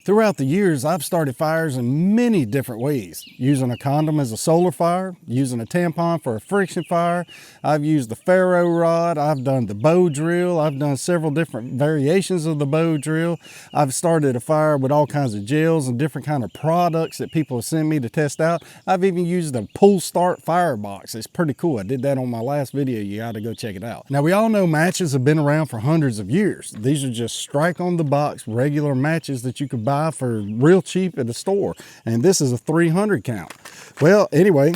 Throughout the years, I've started fires in many different ways. Using a condom as a solar fire, using a tampon for a friction fire. I've used the ferro rod, I've done the bow drill, I've done several different variations of the bow drill. I've started a fire with all kinds of gels and different kind of products that people have sent me to test out. I've even used a pull start firebox. It's pretty cool. I did that on my last video. You got to go check it out. Now, we all know matches have been around for hundreds of years. These are just strike on the box regular matches that you could buy for real cheap at the store, and this is a 300 count. Well, anyway,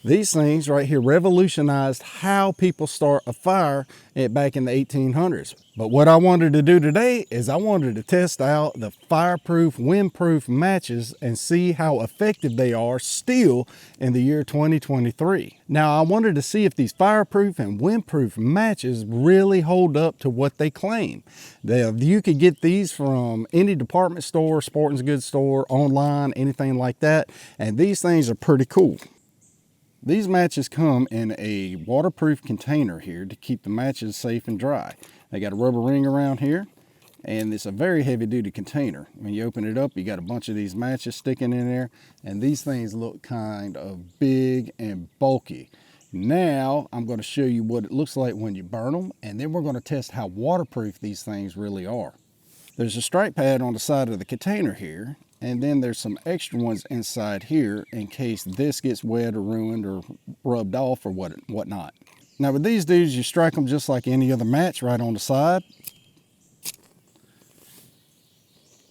these things right here revolutionized how people start a fire back in the 1800s. But what I wanted to do today is I wanted to test out the fireproof, windproof matches and see how effective they are still in the year 2023. Now, I wanted to see if these fireproof and windproof matches really hold up to what they claim. You could get these from any department store, sporting goods store, online, anything like that. And these things are pretty cool. These matches come in a waterproof container here to keep the matches safe and dry. They got a rubber ring around here, and it's a very heavy duty container. When you open it up, you got a bunch of these matches sticking in there, and these things look kind of big and bulky. Now, I'm going to show you what it looks like when you burn them, and then we're going to test how waterproof these things really are. There's a strike pad on the side of the container here, and then there's some extra ones inside here in case this gets wet or ruined or rubbed off or whatnot. Now with these dudes, you strike them just like any other match right on the side,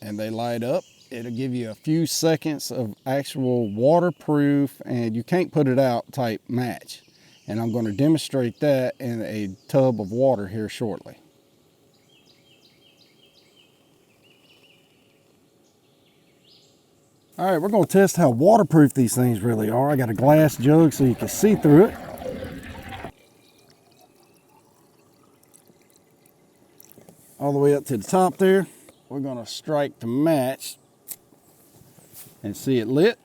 and they light up. It'll give you a few seconds of actual waterproof and you can't put it out type match. And I'm going to demonstrate that in a tub of water here shortly. All right, we're going to test how waterproof these things really are. I got a glass jug so you can see through it. All the way up to the top there. We're going to strike the match and see it lit.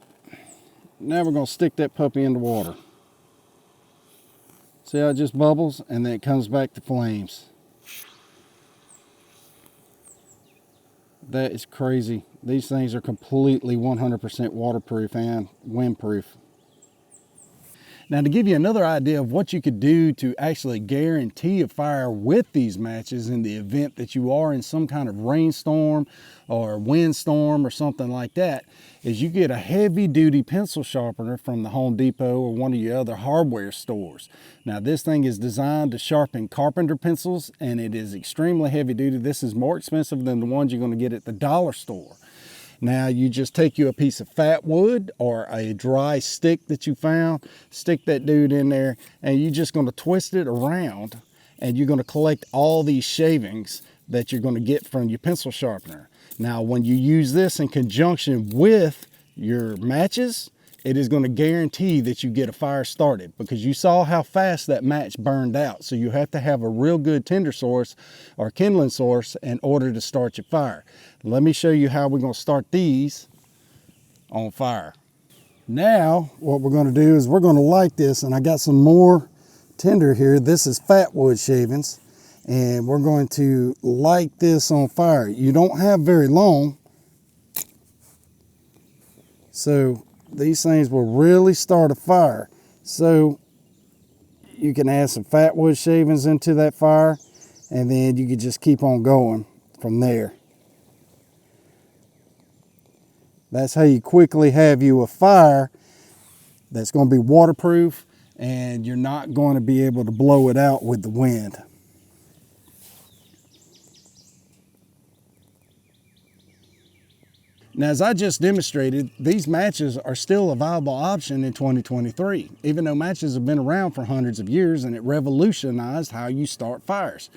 Now we're going to stick that puppy in the water. See how it just bubbles and then it comes back to flames. That is crazy. These things are completely 100% waterproof and windproof. Now, to give you another idea of what you could do to actually guarantee a fire with these matches in the event that you are in some kind of rainstorm or windstorm or something like that, is you get a heavy duty pencil sharpener from the Home Depot or one of your other hardware stores. Now, this thing is designed to sharpen carpenter pencils and it is extremely heavy duty. This is more expensive than the ones you're going to get at the dollar store. Now you just take you a piece of fat wood or a dry stick that you found, stick that dude in there, and you're just going to twist it around and you're going to collect all these shavings that you're going to get from your pencil sharpener. Now when you use this in conjunction with your matches, it is going to guarantee that you get a fire started because you saw how fast that match burned out. So you have to have a real good tinder source or kindling source in order to start your fire. Let me show you how we're going to start these on fire. Now, what we're going to do is we're going to light this, and I got some more tinder here. This is fat wood shavings, and we're going to light this on fire. You don't have very long, so these things will really start a fire. So you can add some fat wood shavings into that fire, and then you can just keep on going from there. That's how you quickly have you a fire that's going to be waterproof and you're not going to be able to blow it out with the wind. Now, as I just demonstrated, these matches are still a viable option in 2023, even though matches have been around for hundreds of years and it revolutionized how you start fires.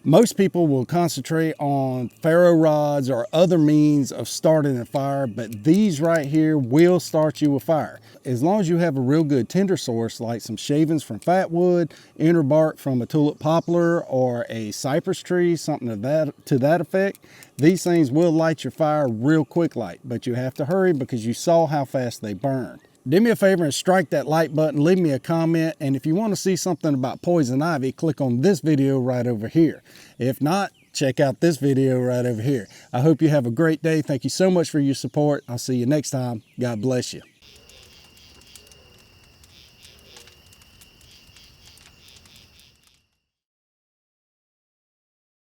Most people will concentrate on ferro rods or other means of starting a fire, but these right here will start you a fire. As long as you have a real good tinder source, like some shavings from fat wood, inner bark from a tulip poplar or a cypress tree, something to that effect, these things will light your fire real quick like, but you have to hurry because you saw how fast they burned. Do me a favor and strike that like button, leave me a comment, and if you want to see something about poison ivy, click on this video right over here. If not, check out this video right over here. I hope you have a great day. Thank you so much for your support. I'll see you next time. God bless you.